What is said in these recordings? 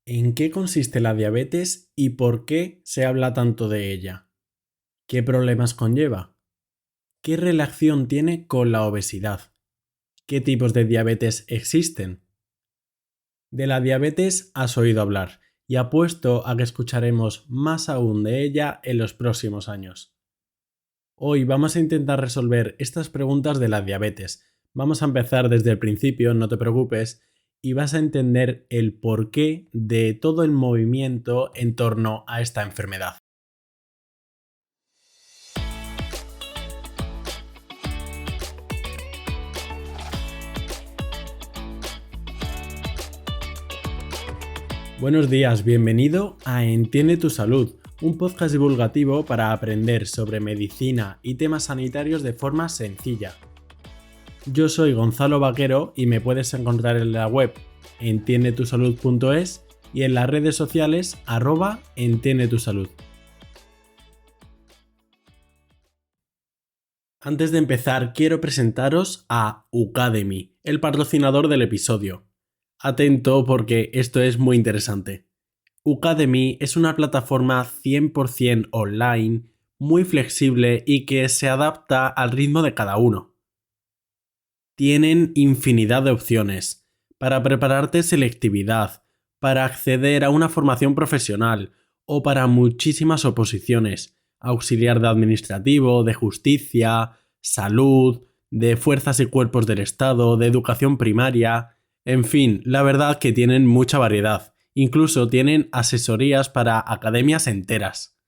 ¿En qué consiste la diabetes y por qué se habla tanto de ella? ¿Qué problemas conlleva? ¿Qué relación tiene con la obesidad? ¿Qué tipos de diabetes existen? De la diabetes has oído hablar y apuesto a que escucharemos más aún de ella en los próximos años. Hoy vamos a intentar resolver estas preguntas de la diabetes. Vamos a empezar desde el principio, no te preocupes, y vas a entender el porqué de todo el movimiento en torno a esta enfermedad. Buenos días, bienvenido a Entiende tu Salud, un podcast divulgativo para aprender sobre medicina y temas sanitarios de forma sencilla. Yo soy Gonzalo Vaquero y me puedes encontrar en la web entiendetusalud.es y en las redes sociales @entiendetusalud. Antes de empezar, quiero presentaros a Ucademy, el patrocinador del episodio. Atento porque esto es muy interesante. Ucademy es una plataforma 100% online, muy flexible y que se adapta al ritmo de cada uno. Tienen infinidad de opciones para prepararte selectividad, para acceder a una formación profesional o para muchísimas oposiciones, auxiliar de administrativo, de justicia, salud, de fuerzas y cuerpos del Estado, de educación primaria, en fin, la verdad que tienen mucha variedad. Incluso tienen asesorías para academias enteras.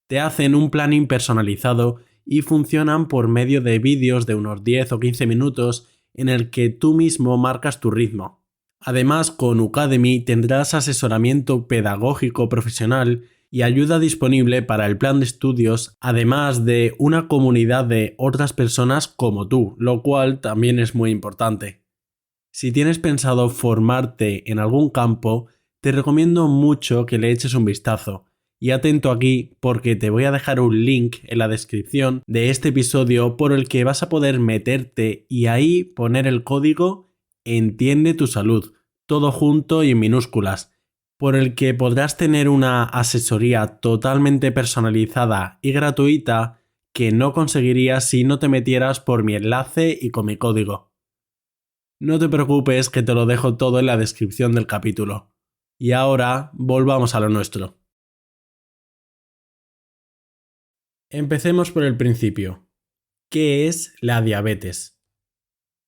Te hacen un planning personalizado y funcionan por medio de vídeos de unos 10 o 15 minutos en el que tú mismo marcas tu ritmo. Además, con Ucademy tendrás asesoramiento pedagógico profesional y ayuda disponible para el plan de estudios, además de una comunidad de otras personas como tú, lo cual también es muy importante. Si tienes pensado formarte en algún campo, te recomiendo mucho que le eches un vistazo. Y atento aquí porque te voy a dejar un link en la descripción de este episodio por el que vas a poder meterte y ahí poner el código Entiende tu Salud, todo junto y en minúsculas, por el que podrás tener una asesoría totalmente personalizada y gratuita que no conseguirías si no te metieras por mi enlace y con mi código. No te preocupes que te lo dejo todo en la descripción del capítulo. Y ahora volvamos a lo nuestro. Empecemos por el principio. ¿Qué es la diabetes?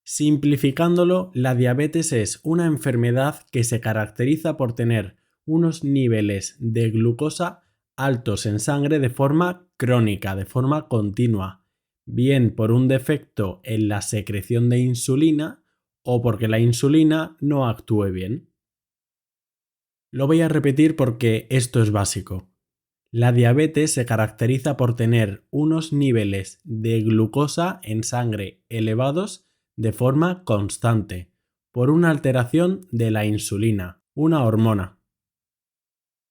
Simplificándolo, la diabetes es una enfermedad que se caracteriza por tener unos niveles de glucosa altos en sangre de forma crónica, de forma continua, bien por un defecto en la secreción de insulina o porque la insulina no actúe bien. Lo voy a repetir porque esto es básico. La diabetes se caracteriza por tener unos niveles de glucosa en sangre elevados de forma constante, por una alteración de la insulina, una hormona.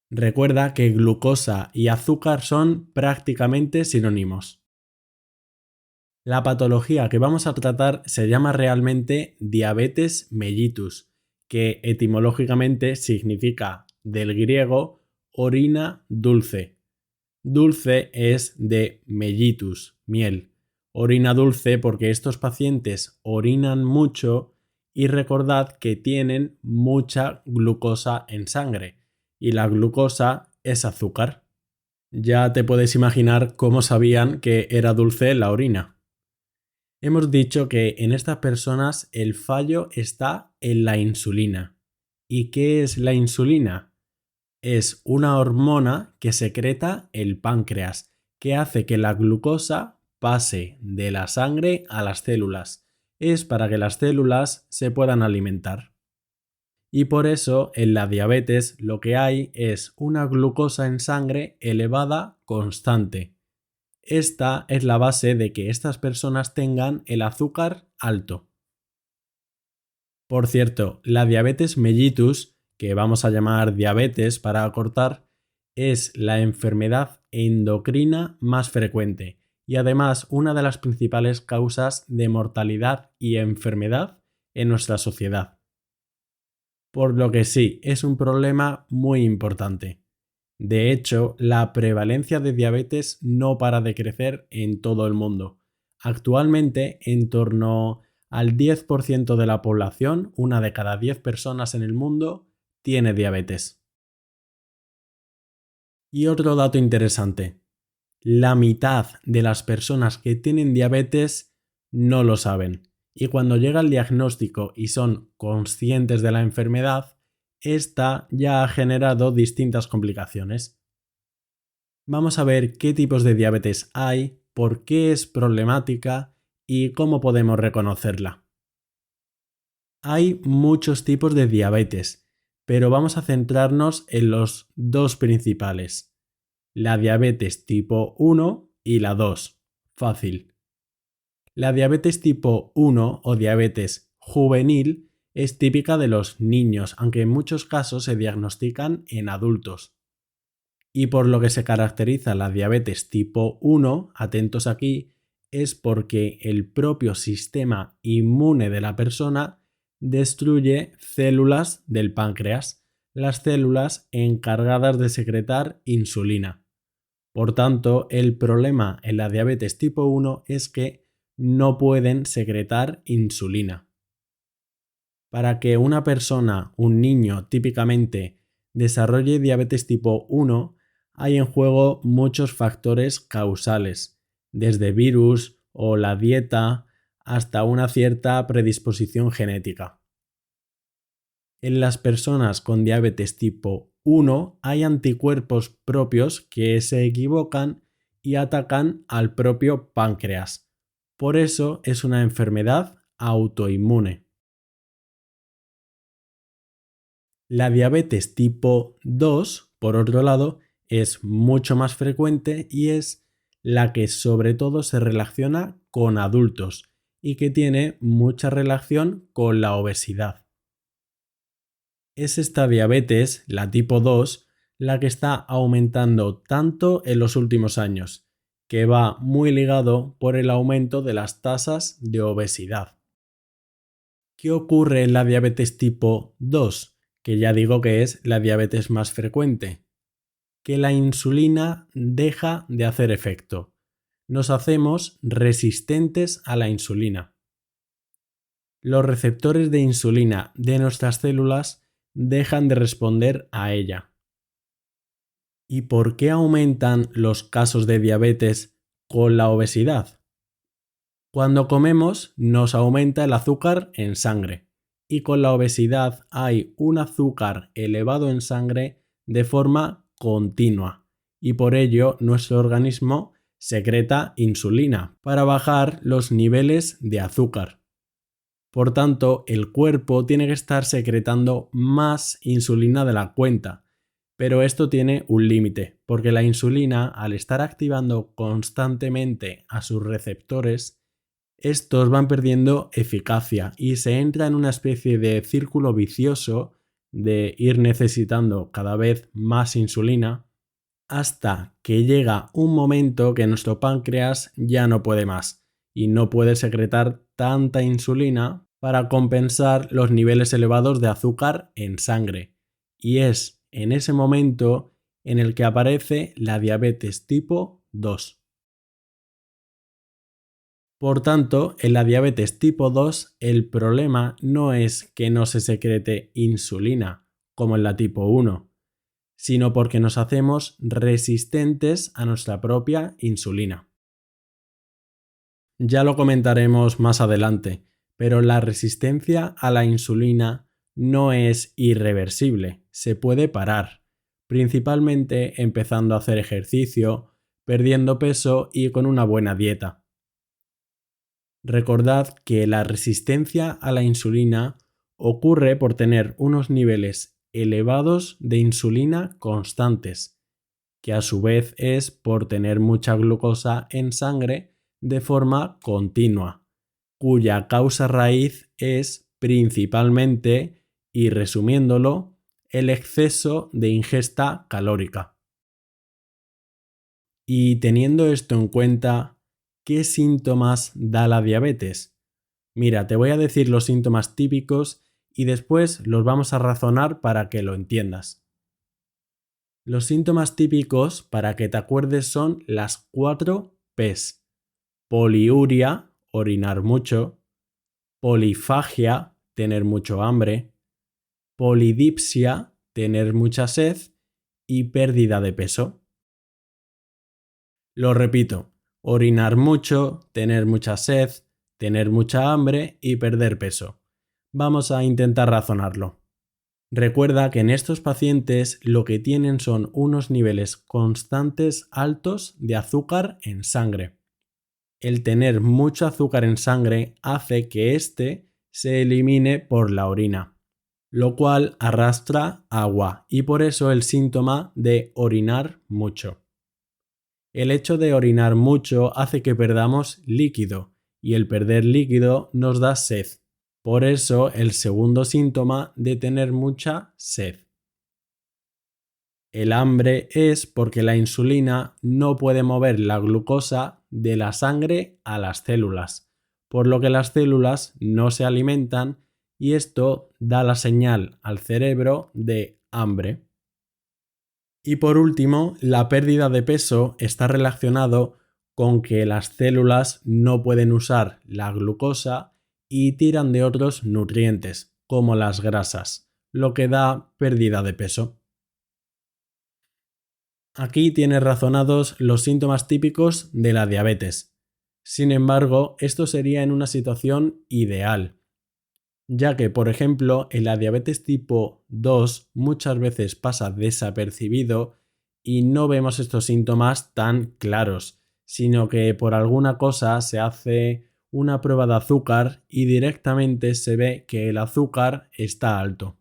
Recuerda que glucosa y azúcar son prácticamente sinónimos. La patología que vamos a tratar se llama realmente diabetes mellitus, que etimológicamente significa del griego orina dulce. Dulce es de mellitus, miel. Orina dulce porque estos pacientes orinan mucho y recordad que tienen mucha glucosa en sangre y la glucosa es azúcar. Ya te puedes imaginar cómo sabían que era dulce la orina. Hemos dicho que en estas personas el fallo está en la insulina. ¿Y qué es la insulina? Es una hormona que secreta el páncreas, que hace que la glucosa pase de la sangre a las células. Es para que las células se puedan alimentar. Y por eso en la diabetes lo que hay es una glucosa en sangre elevada constante. Esta es la base de que estas personas tengan el azúcar alto. Por cierto, la diabetes mellitus, que vamos a llamar diabetes para acortar, es la enfermedad endocrina más frecuente y además una de las principales causas de mortalidad y enfermedad en nuestra sociedad. por lo que sí, es un problema muy importante. De hecho, la prevalencia de diabetes no para de crecer en todo el mundo. Actualmente, en torno al 10% de la población, una de cada 10 personas en el mundo, tiene diabetes. Y otro dato interesante, la mitad de las personas que tienen diabetes no lo saben. Y cuando llega el diagnóstico y son conscientes de la enfermedad, esta ya ha generado distintas complicaciones. Vamos a ver qué tipos de diabetes hay, por qué es problemática y cómo podemos reconocerla. Hay muchos tipos de diabetes, pero vamos a centrarnos en los dos principales, la diabetes tipo 1 y la 2. Fácil. La diabetes tipo 1 o diabetes juvenil es típica de los niños, aunque en muchos casos se diagnostican en adultos. Y por lo que se caracteriza la diabetes tipo 1, atentos aquí, es porque el propio sistema inmune de la persona destruye células del páncreas, las células encargadas de secretar insulina. Por tanto, el problema en la diabetes tipo 1 es que no pueden secretar insulina. Para que una persona, un niño típicamente, desarrolle diabetes tipo 1, hay en juego muchos factores causales, desde virus o la dieta hasta una cierta predisposición genética. En las personas con diabetes tipo 1 hay anticuerpos propios que se equivocan y atacan al propio páncreas. Por eso es una enfermedad autoinmune. La diabetes tipo 2, por otro lado, es mucho más frecuente y es la que sobre todo se relaciona con adultos y que tiene mucha relación con la obesidad. Es esta diabetes, la tipo 2, la que está aumentando tanto en los últimos años, que va muy ligado por el aumento de las tasas de obesidad. ¿Qué ocurre en la diabetes tipo 2? Que ya digo que es la diabetes más frecuente. Que la insulina deja de hacer efecto. Nos hacemos resistentes a la insulina. Los receptores de insulina de nuestras células dejan de responder a ella. ¿Y por qué aumentan los casos de diabetes con la obesidad? Cuando comemos nos aumenta el azúcar en sangre y con la obesidad hay un azúcar elevado en sangre de forma continua y por ello nuestro organismo secreta insulina para bajar los niveles de azúcar. Por tanto, el cuerpo tiene que estar secretando más insulina de la cuenta, pero esto tiene un límite, porque la insulina, al estar activando constantemente a sus receptores, estos van perdiendo eficacia y se entra en una especie de círculo vicioso de ir necesitando cada vez más insulina hasta que llega un momento que nuestro páncreas ya no puede más y no puede secretar tanta insulina para compensar los niveles elevados de azúcar en sangre. Y es en ese momento en el que aparece la diabetes tipo 2. Por tanto, en la diabetes tipo 2 el problema no es que no se secrete insulina, como en la tipo 1, sino porque nos hacemos resistentes a nuestra propia insulina. Ya lo comentaremos más adelante, pero la resistencia a la insulina no es irreversible, se puede parar, principalmente empezando a hacer ejercicio, perdiendo peso y con una buena dieta. Recordad que la resistencia a la insulina ocurre por tener unos niveles elevados de insulina constantes, que a su vez es por tener mucha glucosa en sangre de forma continua, cuya causa raíz es principalmente, y resumiéndolo, el exceso de ingesta calórica. Y teniendo esto en cuenta, ¿qué síntomas da la diabetes? Mira, te voy a decir los síntomas típicos y después los vamos a razonar para que lo entiendas. Los síntomas típicos para que te acuerdes son las 4 P's. Poliuria, orinar mucho. Polifagia, tener mucho hambre. Polidipsia, tener mucha sed. Y pérdida de peso. Lo repito, orinar mucho, tener mucha sed, tener mucha hambre y perder peso. Vamos a intentar razonarlo. Recuerda que en estos pacientes lo que tienen son unos niveles constantes altos de azúcar en sangre. El tener mucho azúcar en sangre hace que éste se elimine por la orina, lo cual arrastra agua y por eso el síntoma de orinar mucho. El hecho de orinar mucho hace que perdamos líquido y el perder líquido nos da sed. Por eso el segundo síntoma de tener mucha sed. El hambre es porque la insulina no puede mover la glucosa de la sangre a las células, por lo que las células no se alimentan y esto da la señal al cerebro de hambre. Y por último, la pérdida de peso está relacionado con que las células no pueden usar la glucosa y tiran de otros nutrientes, como las grasas, lo que da pérdida de peso. Aquí tienes razonados los síntomas típicos de la diabetes. Sin embargo, esto sería en una situación ideal, ya que, por ejemplo, en la diabetes tipo 2 muchas veces pasa desapercibido y no vemos estos síntomas tan claros, sino que por alguna cosa se hace una prueba de azúcar y directamente se ve que el azúcar está alto.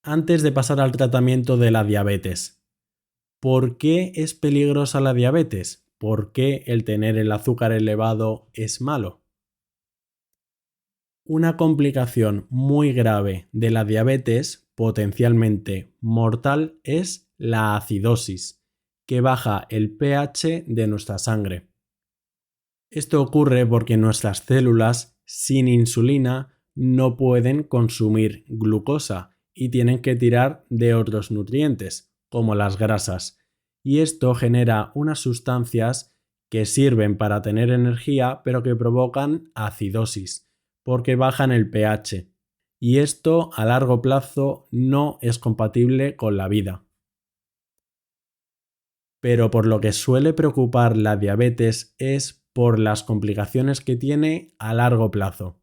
Antes de pasar al tratamiento de la diabetes, ¿por qué es peligrosa la diabetes? ¿Por qué el tener el azúcar elevado es malo? Una complicación muy grave de la diabetes, potencialmente mortal, es la acidosis, que baja el pH de nuestra sangre. Esto ocurre porque nuestras células sin insulina no pueden consumir glucosa y tienen que tirar de otros nutrientes, como las grasas, y esto genera unas sustancias que sirven para tener energía pero que provocan acidosis, porque bajan el pH, y esto a largo plazo no es compatible con la vida. Pero por lo que suele preocupar la diabetes es por las complicaciones que tiene a largo plazo,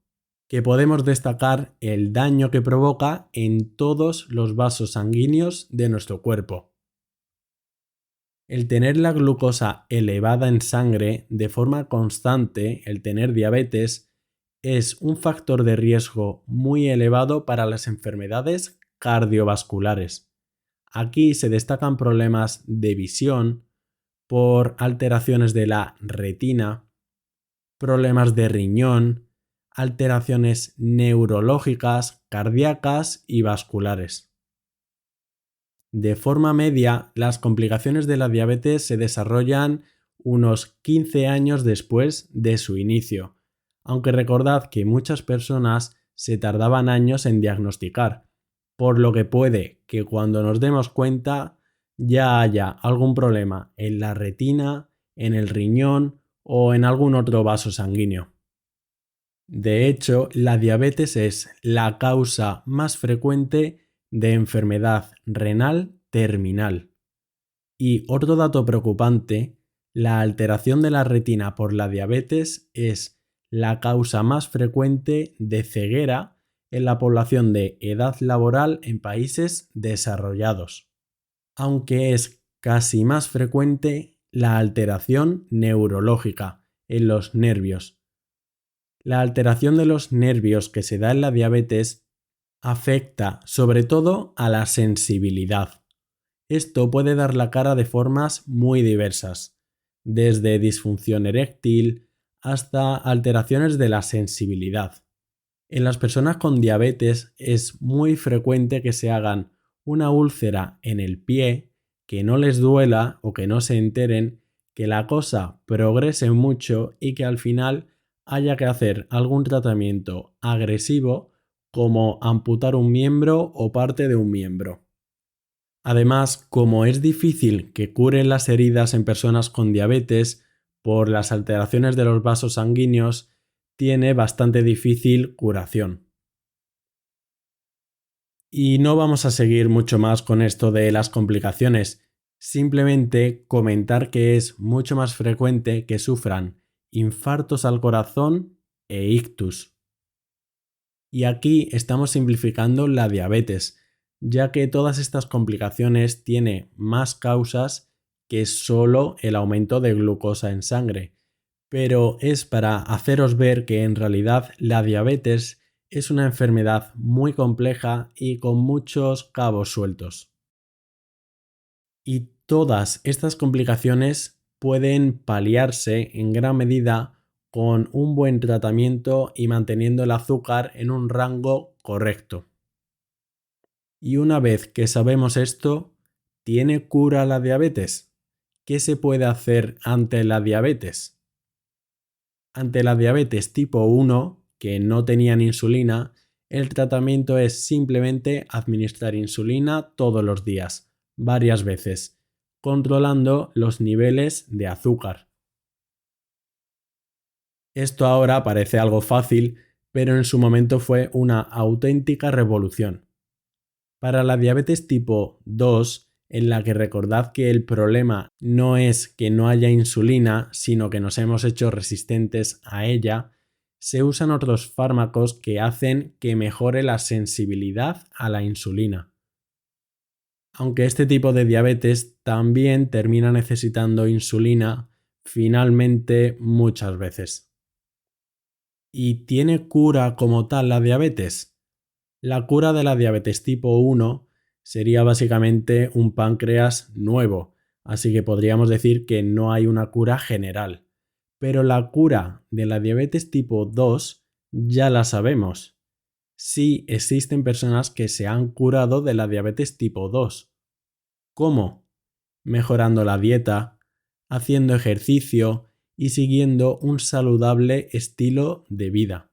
que podemos destacar el daño que provoca en todos los vasos sanguíneos de nuestro cuerpo. El tener la glucosa elevada en sangre de forma constante, el tener diabetes, es un factor de riesgo muy elevado para las enfermedades cardiovasculares. Aquí se destacan problemas de visión por alteraciones de la retina, problemas de riñón, alteraciones neurológicas, cardíacas y vasculares. De forma media, las complicaciones de la diabetes se desarrollan unos 15 años después de su inicio, aunque recordad que muchas personas se tardaban años en diagnosticar, por lo que puede que cuando nos demos cuenta ya haya algún problema en la retina, en el riñón o en algún otro vaso sanguíneo. De hecho, la diabetes es la causa más frecuente de enfermedad renal terminal. Y otro dato preocupante, la alteración de la retina por la diabetes es la causa más frecuente de ceguera en la población de edad laboral en países desarrollados, aunque es casi más frecuente la alteración neurológica en los nervios. La alteración de los nervios que se da en la diabetes afecta sobre todo a la sensibilidad. Esto puede dar la cara de formas muy diversas, desde disfunción eréctil hasta alteraciones de la sensibilidad. En las personas con diabetes es muy frecuente que se hagan una úlcera en el pie, que no les duela o que no se enteren, que la cosa progrese mucho y que al final haya que hacer algún tratamiento agresivo como amputar un miembro o parte de un miembro. Además, como es difícil que curen las heridas en personas con diabetes por las alteraciones de los vasos sanguíneos, tiene bastante difícil curación. Y no vamos a seguir mucho más con esto de las complicaciones, simplemente comentar que es mucho más frecuente que sufran infartos al corazón e ictus. Y aquí estamos simplificando la diabetes, ya que todas estas complicaciones tienen más causas que solo el aumento de glucosa en sangre. Pero es para haceros ver que en realidad la diabetes es una enfermedad muy compleja y con muchos cabos sueltos. Y todas estas complicaciones pueden paliarse en gran medida con un buen tratamiento y manteniendo el azúcar en un rango correcto. Y una vez que sabemos esto, ¿tiene cura la diabetes? ¿Qué se puede hacer ante la diabetes? Ante la diabetes tipo 1, que no tenían insulina, el tratamiento es simplemente administrar insulina todos los días, varias veces, controlando los niveles de azúcar. Esto ahora parece algo fácil, pero en su momento fue una auténtica revolución. Para la diabetes tipo 2, en la que recordad que el problema no es que no haya insulina, sino que nos hemos hecho resistentes a ella, se usan otros fármacos que hacen que mejore la sensibilidad a la insulina. Aunque este tipo de diabetes también termina necesitando insulina finalmente muchas veces. ¿Y tiene cura como tal la diabetes? La cura de la diabetes tipo 1 sería básicamente un páncreas nuevo, así que podríamos decir que no hay una cura general. Pero la cura de la diabetes tipo 2 ya la sabemos. Sí existen personas que se han curado de la diabetes tipo 2. ¿Cómo? Mejorando la dieta, haciendo ejercicio y siguiendo un saludable estilo de vida.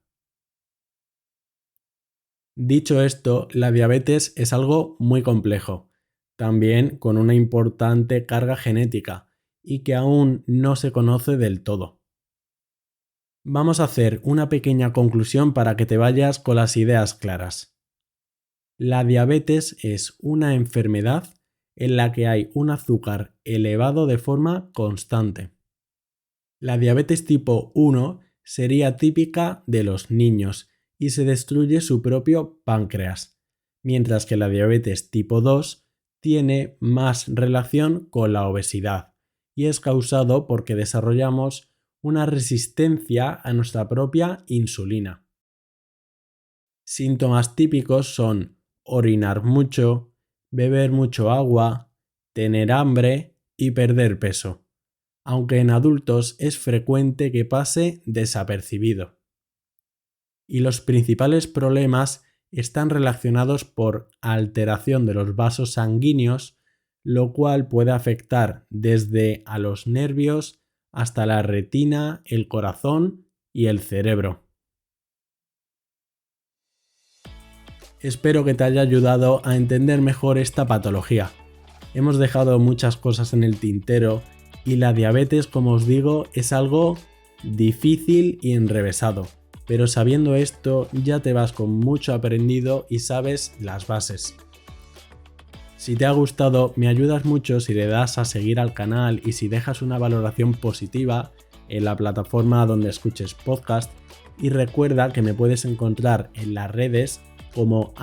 Dicho esto, la diabetes es algo muy complejo, también con una importante carga genética y que aún no se conoce del todo. Vamos a hacer una pequeña conclusión para que te vayas con las ideas claras. La diabetes es una enfermedad en la que hay un azúcar elevado de forma constante. La diabetes tipo 1 sería típica de los niños y se destruye su propio páncreas, mientras que la diabetes tipo 2 tiene más relación con la obesidad y es causado porque desarrollamos una resistencia a nuestra propia insulina. Síntomas típicos son orinar mucho, beber mucho agua, tener hambre y perder peso, aunque en adultos es frecuente que pase desapercibido. Y los principales problemas están relacionados por alteración de los vasos sanguíneos, lo cual puede afectar desde a los nervios hasta la retina, el corazón y el cerebro. Espero que te haya ayudado a entender mejor esta patología. Hemos dejado muchas cosas en el tintero y la diabetes, como os digo, es algo difícil y enrevesado. Pero sabiendo esto ya te vas con mucho aprendido y sabes las bases. Si te ha gustado, me ayudas mucho si le das a seguir al canal y si dejas una valoración positiva en la plataforma donde escuches podcast. Y recuerda que me puedes encontrar en las redes como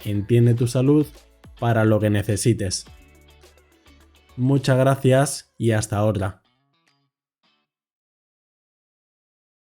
@entiendetusalud para lo que necesites. Muchas gracias y hasta otra.